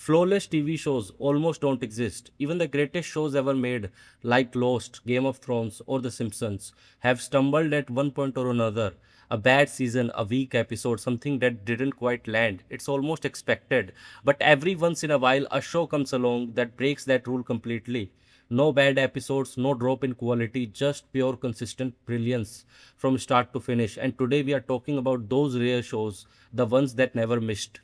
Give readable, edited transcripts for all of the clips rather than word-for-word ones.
Flawless TV shows almost don't exist. Even the greatest shows ever made, like Lost, Game of Thrones, or The Simpsons, have stumbled at one point or another. A bad season, a weak episode, something that didn't quite land. It's almost expected. But every once in a while, a show comes along that breaks that rule completely. No bad episodes, no drop in quality, just pure consistent brilliance from start to finish. And today we are talking about those rare shows, the ones that never missed.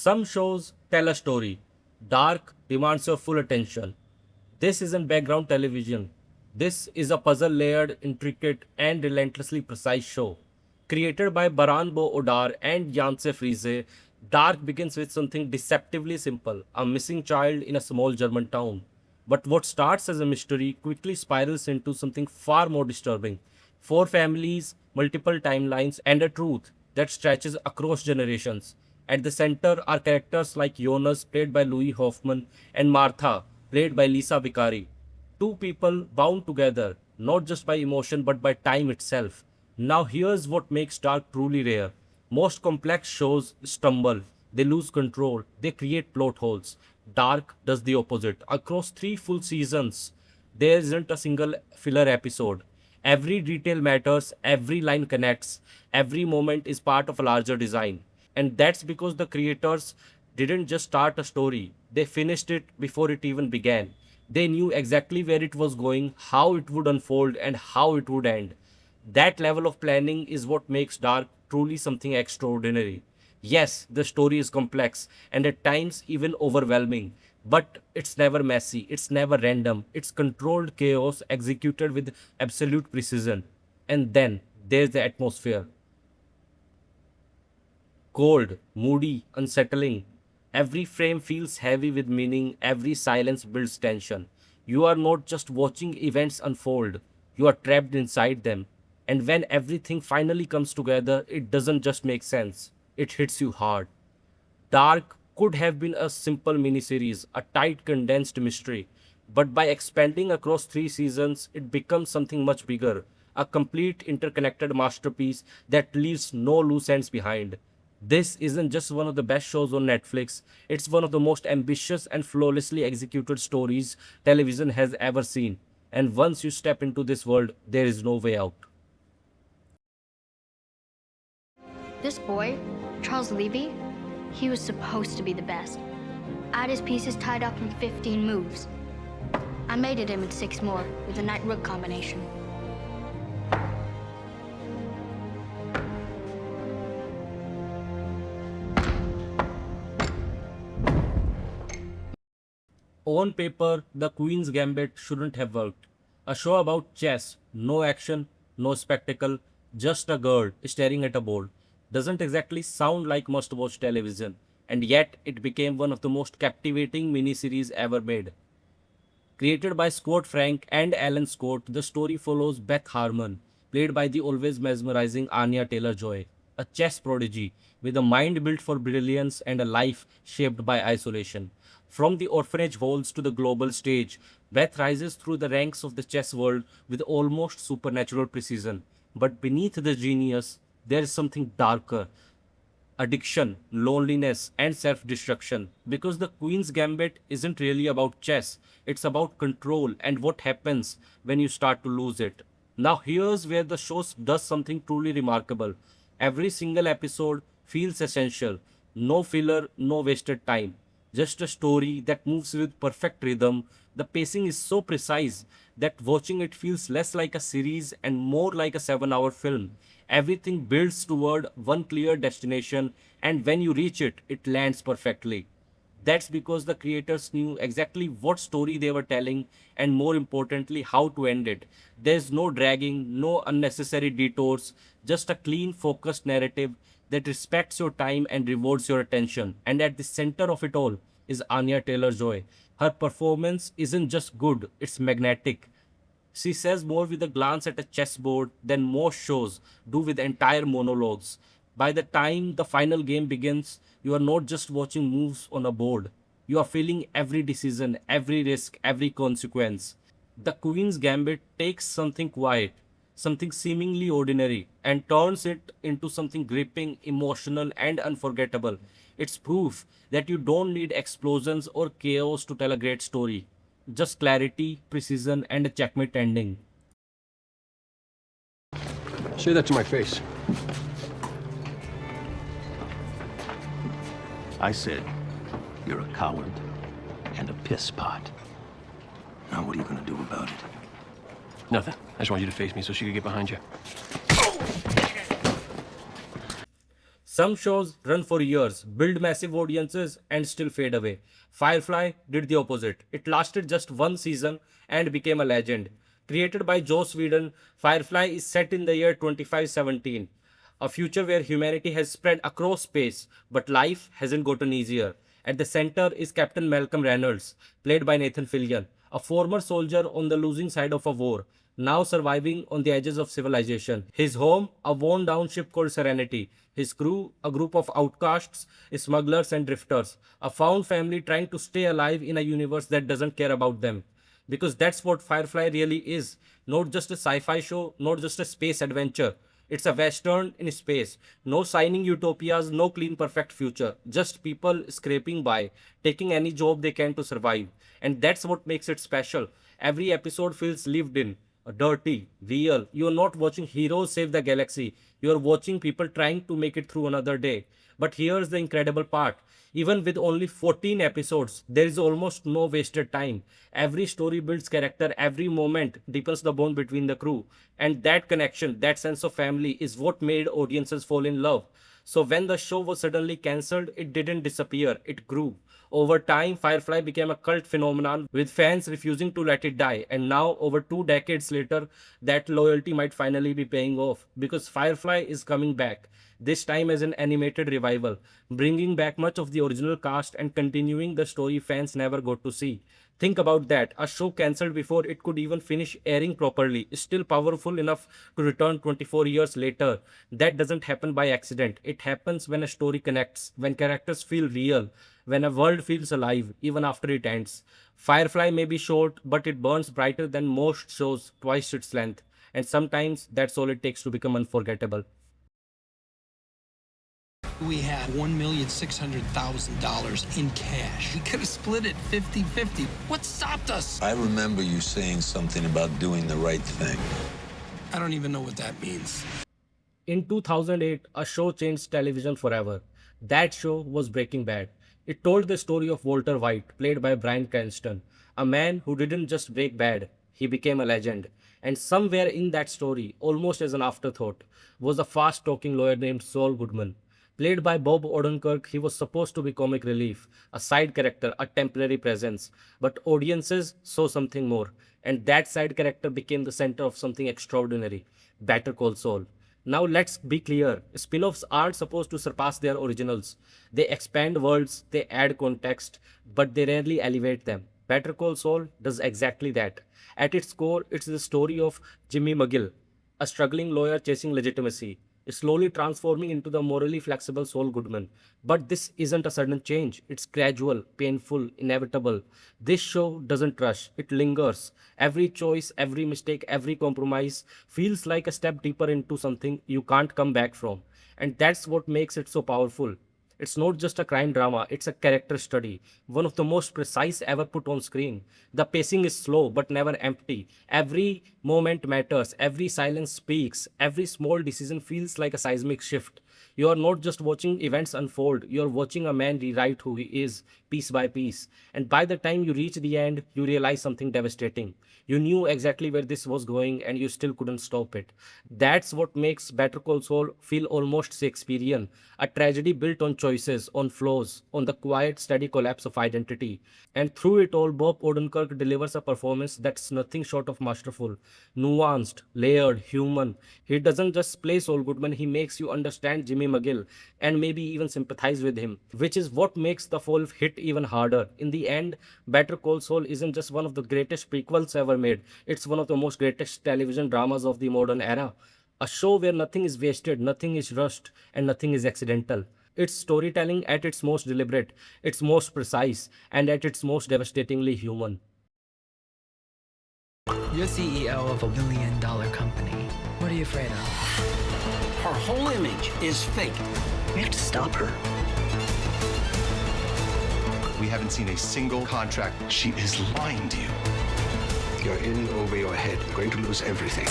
Some shows tell a story. Dark demands your full attention. This isn't background television. This is a puzzle layered, intricate, and relentlessly precise show. Created by Baran Bo Odar and Janse Friese, Dark begins with something deceptively simple, a missing child in a small German town. But what starts as a mystery quickly spirals into something far more disturbing. Four families, multiple timelines, and a truth that stretches across generations. At the center are characters like Jonas, played by Louis Hoffman, and Martha, played by Lisa Vicari. Two people bound together, not just by emotion but by time itself. Now, here's what makes Dark truly rare. Most complex shows stumble, they lose control, they create plot holes. Dark does the opposite. Across three full seasons, there isn't a single filler episode. Every detail matters, every line connects, every moment is part of a larger design. And that's because the creators didn't just start a story, they finished it before it even began. They knew exactly where it was going, how it would unfold, and how it would end. That level of planning is what makes Dark truly something extraordinary. Yes, the story is complex and at times even overwhelming, but it's never messy, it's never random, it's controlled chaos executed with absolute precision. And then there's the atmosphere. Cold, moody, unsettling. Every frame feels heavy with meaning, every silence builds tension. You are not just watching events unfold, you are trapped inside them. And when everything finally comes together, it doesn't just make sense, it hits you hard. Dark could have been a simple miniseries, a tight, condensed mystery, but by expanding across three seasons, it becomes something much bigger, a complete interconnected masterpiece that leaves no loose ends behind. This isn't just one of the best shows on Netflix, it's one of the most ambitious and flawlessly executed stories television has ever seen. And once you step into this world, there is no way out. This boy, Charles Levy, he was supposed to be the best. I had his pieces tied up in 15 moves. I mated him in 6 more with a knight-rook combination. On paper, the Queen's Gambit shouldn't have worked. A show about chess, no action, no spectacle, just a girl staring at a board, doesn't exactly sound like must watch television, and yet it became one of the most captivating miniseries ever made. Created by Scott Frank and Alan Scott, the story follows Beth Harmon, played by the always mesmerizing Anya Taylor-Joy, a chess prodigy with a mind built for brilliance and a life shaped by isolation. From the orphanage halls to the global stage, Beth rises through the ranks of the chess world with almost supernatural precision. But beneath the genius, there is something darker, addiction, loneliness, and self destruction. Because the Queen's Gambit isn't really about chess, it's about control and what happens when you start to lose it. Now, here's where the show does something truly remarkable. Every single episode feels essential, no filler, no wasted time. Just a story that moves with perfect rhythm. The pacing is so precise that watching it feels less like a series and more like a 7 hour film. Everything builds toward one clear destination, and when you reach it, it lands perfectly. That's because the creators knew exactly what story they were telling and, more importantly, how to end it. There's no dragging, no unnecessary detours, just a clean, focused narrative that respects your time and rewards your attention. And at the center of it all is Anya Taylor Joy. Her performance isn't just good, it's magnetic. She says more with a glance at a chessboard than most shows do with entire monologues. By the time the final game begins, you are not just watching moves on a board. You are feeling every decision, every risk, every consequence. The Queen's Gambit takes something quiet, something seemingly ordinary, and turns it into something gripping, emotional, and unforgettable. It's proof that you don't need explosions or chaos to tell a great story. Just clarity, precision, and a checkmate ending. Say that to my face. I said, you're a coward and a piss pot. Now what are you gonna do about it? Nothing. I just want you to face me so she could get behind you. Some shows run for years, build massive audiences, and still fade away. Firefly did the opposite. It lasted just one season and became a legend. Created by Joss Whedon, Firefly is set in the year 2517, a future where humanity has spread across space, but life hasn't gotten easier. At the center is Captain Malcolm Reynolds, played by Nathan Fillion, a former soldier on the losing side of a war, now surviving on the edges of civilization. His home, a worn down ship called Serenity. His crew, a group of outcasts, smugglers, and drifters. A found family trying to stay alive in a universe that doesn't care about them. Because that's what Firefly really is. Not just a sci fi show, not just a space adventure. It's a western in space. No shining utopias, no clean perfect future. Just people scraping by, taking any job they can to survive. And that's what makes it special. Every episode feels lived in, dirty, real. You're not watching heroes save the galaxy. You're watching people trying to make it through another day. But here's the incredible part. Even with only 14 episodes, there is almost no wasted time. Every story builds character, every moment deepens the bond between the crew. And that connection, that sense of family is what made audiences fall in love. So when the show was suddenly cancelled, it didn't disappear, it grew. Over time, Firefly became a cult phenomenon with fans refusing to let it die. And now, over 2 decades later, that loyalty might finally be paying off because Firefly is coming back. This time as an animated revival, bringing back much of the original cast and continuing the story fans never got to see. Think about that. A show cancelled before it could even finish airing properly is still powerful enough to return 24 years later. That doesn't happen by accident. It happens when a story connects, when characters feel real, when a world feels alive, even after it ends. Firefly may be short, but it burns brighter than most shows twice its length. And sometimes that's all it takes to become unforgettable. We had $1,600,000 in cash. We could have split it 50-50. What stopped us? I remember you saying something about doing the right thing. I don't even know what that means. In 2008, a show changed television forever. That show was Breaking Bad. It told the story of Walter White, played by Bryan Cranston, a man who didn't just break bad, he became a legend. And somewhere in that story, almost as an afterthought, was a fast talking lawyer named Saul Goodman. Played by Bob Odenkirk, he was supposed to be comic relief, a side character, a temporary presence. But audiences saw something more, and that side character became the center of something extraordinary: Better Call Saul. Now let's be clear, spin-offs aren't supposed to surpass their originals. They expand worlds, they add context, but they rarely elevate them. Better Call Saul does exactly that. At its core, it's the story of Jimmy McGill, a struggling lawyer chasing legitimacy, slowly transforming into the morally flexible Saul Goodman. But this isn't a sudden change. It's gradual, painful, inevitable. This show doesn't rush. It lingers. Every choice, every mistake, every compromise feels like a step deeper into something you can't come back from. And that's what makes it so powerful. It's not just a crime drama, it's a character study, one of the most precise ever put on screen. The pacing is slow but never empty. Every moment matters, every silence speaks, every small decision feels like a seismic shift. You are not just watching events unfold, you are watching a man rewrite who he is, piece by piece. And by the time you reach the end, you realize something devastating. You knew exactly where this was going and you still couldn't stop it. That's what makes Better Call Saul feel almost Shakespearean. A tragedy built on choices, on flaws, on the quiet, steady collapse of identity. And through it all, Bob Odenkirk delivers a performance that's nothing short of masterful, nuanced, layered, human. He doesn't just play Saul Goodman, he makes you understand Jimmy McGill and maybe even sympathize with him, which is what makes the fall hit even harder. In the end, Better Call Saul isn't just one of the greatest prequels ever made, it's one of the most greatest television dramas of the modern era. A show where nothing is wasted, nothing is rushed, and nothing is accidental. It's storytelling at its most deliberate, its most precise, and at its most devastatingly human. You're CEO of $1 billion company. What are you afraid of? Her whole image is fake. We have to stop her. We haven't seen a single contract. She is lying to you. You're in over your head. You're going to lose everything.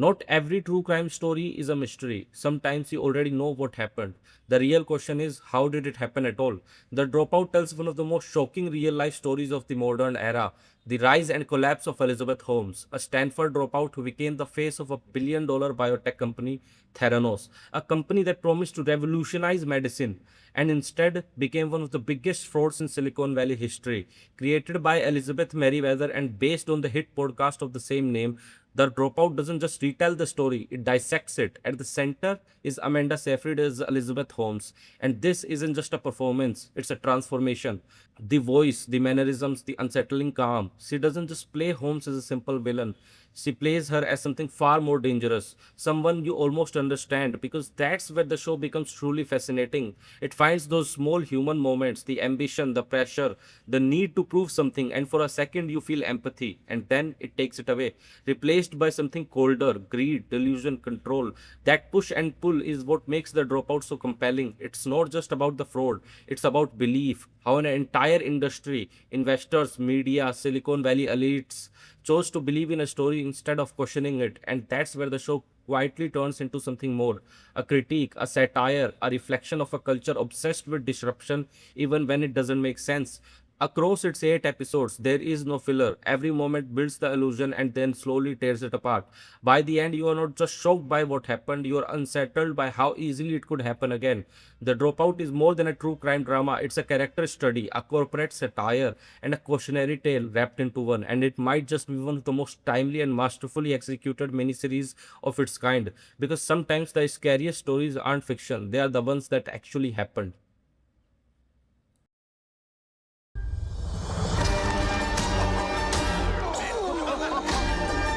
Not every true crime story is a mystery. Sometimes you already know what happened. The real question is, how did it happen at all? The Dropout tells one of the most shocking real life stories of the modern era. The rise and collapse of Elizabeth Holmes, a Stanford dropout who became the face of $1 billion biotech company, Theranos, a company that promised to revolutionize medicine and instead became one of the biggest frauds in Silicon Valley history. Created by Elizabeth Merriweather and based on the hit podcast of the same name, The Dropout doesn't just retell the story, it dissects it. At the center is Amanda Seyfried as Elizabeth Holmes. And this isn't just a performance, it's a transformation. The voice, the mannerisms, the unsettling calm. She doesn't just play Holmes as a simple villain. She plays her as something far more dangerous, someone you almost understand, because that's where the show becomes truly fascinating. It finds those small human moments, the ambition, the pressure, the need to prove something, and for a second you feel empathy, and then it takes it away, replaced by something colder, greed, delusion, control. That push and pull is what makes The Dropout so compelling. It's not just about the fraud, it's about belief, how an entire industry, investors, media, Silicon Valley elites, chose to believe in a story instead of questioning it. And that's where the show quietly turns into something more, a critique, a satire, a reflection of a culture obsessed with disruption, even when it doesn't make sense. Across its 8 episodes, there is no filler. Every moment builds the illusion and then slowly tears it apart. By the end, you are not just shocked by what happened, you are unsettled by how easily it could happen again. The Dropout is more than a true crime drama, it's a character study, a corporate satire, and a cautionary tale wrapped into one. And it might just be one of the most timely and masterfully executed miniseries of its kind. Because sometimes the scariest stories aren't fiction, they are the ones that actually happened.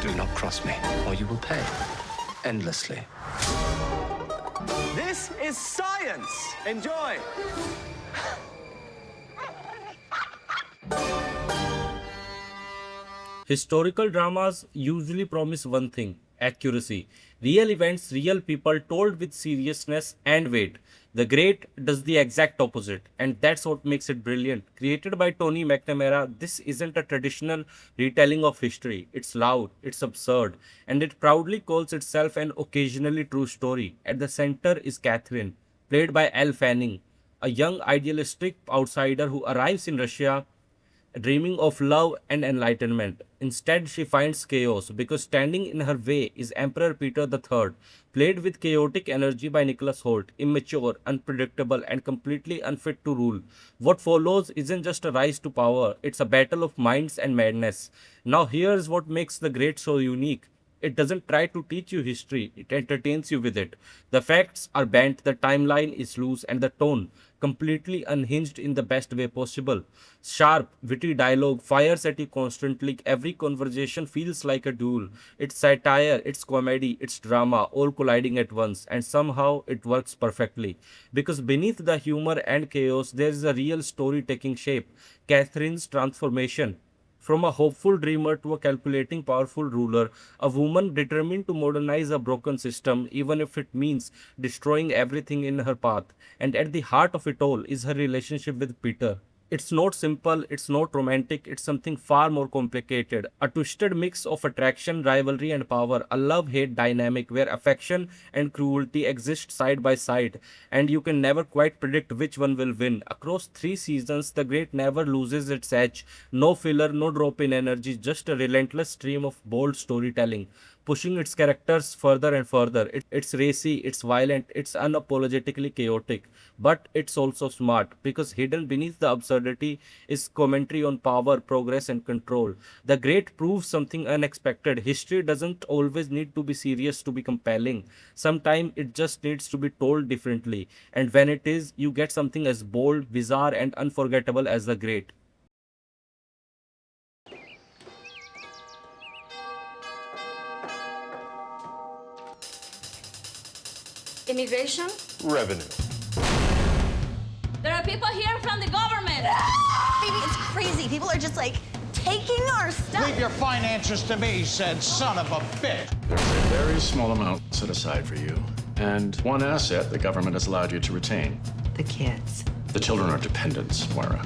Do not cross me, or you will pay endlessly. This is science. Enjoy. Historical dramas usually promise one thing: accuracy. Real events, real people told with seriousness and weight. The Great does the exact opposite, and that's what makes it brilliant. Created by Tony McNamara, this isn't a traditional retelling of history. It's loud, it's absurd, and it proudly calls itself an occasionally true story. At the center is Catherine, played by Elle Fanning, a young idealistic outsider who arrives in Russia dreaming of love and enlightenment. Instead, she finds chaos because standing in her way is Emperor Peter III, played with chaotic energy by Nicholas Holt, immature, unpredictable, and completely unfit to rule. What follows isn't just a rise to power, it's a battle of minds and madness. Now, here's what makes The Great so unique. It doesn't try to teach you history, it entertains you with it. The facts are bent, the timeline is loose, and the tone completely unhinged in the best way possible. Sharp, witty dialogue fires at you constantly. Every conversation feels like a duel. It's satire, it's comedy, it's drama, all colliding at once, and somehow it works perfectly. Because beneath the humor and chaos, there is a real story taking shape. Catherine's transformation. From a hopeful dreamer to a calculating, powerful ruler, a woman determined to modernize a broken system, even if it means destroying everything in her path. And at the heart of it all is her relationship with Peter. It's not simple, it's not romantic, it's something far more complicated. A twisted mix of attraction, rivalry, and power, a love hate dynamic where affection and cruelty exist side by side, and you can never quite predict which one will win. Across 3 seasons, The Great never loses its edge. No filler, no drop in energy, just a relentless stream of bold storytelling, pushing its characters further and further. It's racy, it's violent, it's unapologetically chaotic, but it's also smart because hidden beneath the absurdity is commentary on power, progress, and control. The Great proves something unexpected. History doesn't always need to be serious to be compelling. Sometimes it just needs to be told differently, and when it is, you get something as bold, bizarre, and unforgettable as The Great. Immigration? Revenue. people here from the government. Baby, it's crazy. People are just like taking our stuff. Leave your finances to me, said son of a bitch. There's a very small amount set aside for you, and one asset the government has allowed you to retain. The kids. The children are dependents, Moira.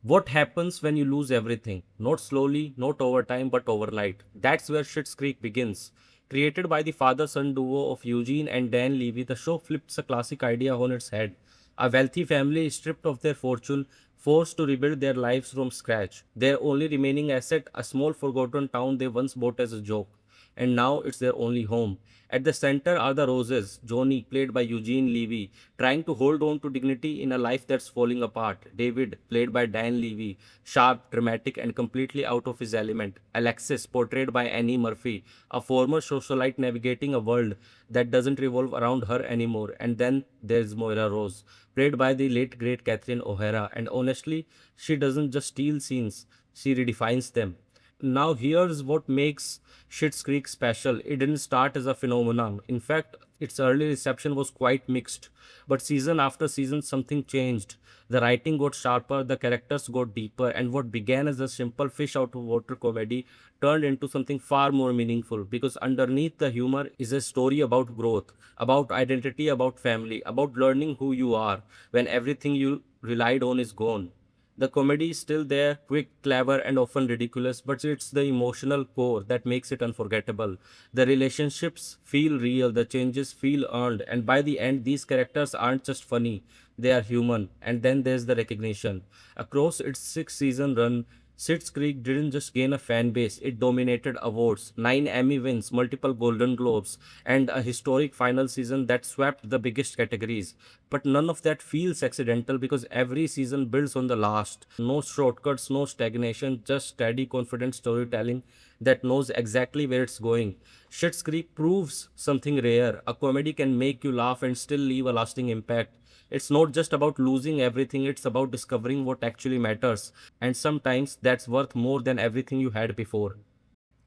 What happens when you lose everything? Not slowly, not over time, but overnight. That's where Schitt's Creek begins. Created by the father-son duo of Eugene and Dan Levy, the show flips a classic idea on its head. A wealthy family is stripped of their fortune, forced to rebuild their lives from scratch. Their only remaining asset, a small forgotten town they once bought as a joke. And now it's their only home. At the center are the Roses, Johnny, played by Eugene Levy, trying to hold on to dignity in a life that's falling apart. David, played by Dan Levy, sharp, dramatic, and completely out of his element. Alexis, portrayed by Annie Murphy, a former socialite navigating a world that doesn't revolve around her anymore. And then there's Moira Rose, played by the late great Catherine O'Hara, and honestly, she doesn't just steal scenes, she redefines them. Now here's what makes Schitt's Creek special. It didn't start as a phenomenon. In fact, its early reception was quite mixed. But season after season, something changed. The writing got sharper, the characters got deeper, and what began as a simple fish out of water comedy turned into something far more meaningful. Because underneath the humor is a story about growth, about identity, about family, about learning who you are when everything you relied on is gone. The comedy is still there, quick, clever, and often ridiculous, but it's the emotional core that makes it unforgettable. The relationships feel real, the changes feel earned, and by the end, these characters aren't just funny, they are human. And then there's the recognition. Across its 6 season run, Schitt's Creek didn't just gain a fan base, it dominated awards, 9 Emmy wins, multiple Golden Globes, and a historic final season that swept the biggest categories. But none of that feels accidental because every season builds on the last. No shortcuts, no stagnation, just steady, confident storytelling that knows exactly where it's going. Schitt's Creek proves something rare. A comedy can make you laugh and still leave a lasting impact. It's not just about losing everything, it's about discovering what actually matters. And sometimes that's worth more than everything you had before.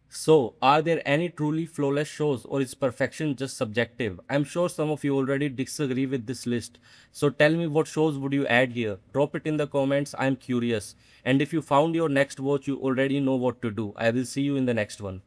So, are there any truly flawless shows, or is perfection just subjective? I'm sure some of you already disagree with this list. So tell me, what shows would you add here? Drop it in the comments, I'm curious. And if you found your next watch, you already know what to do. I will see you in the next one.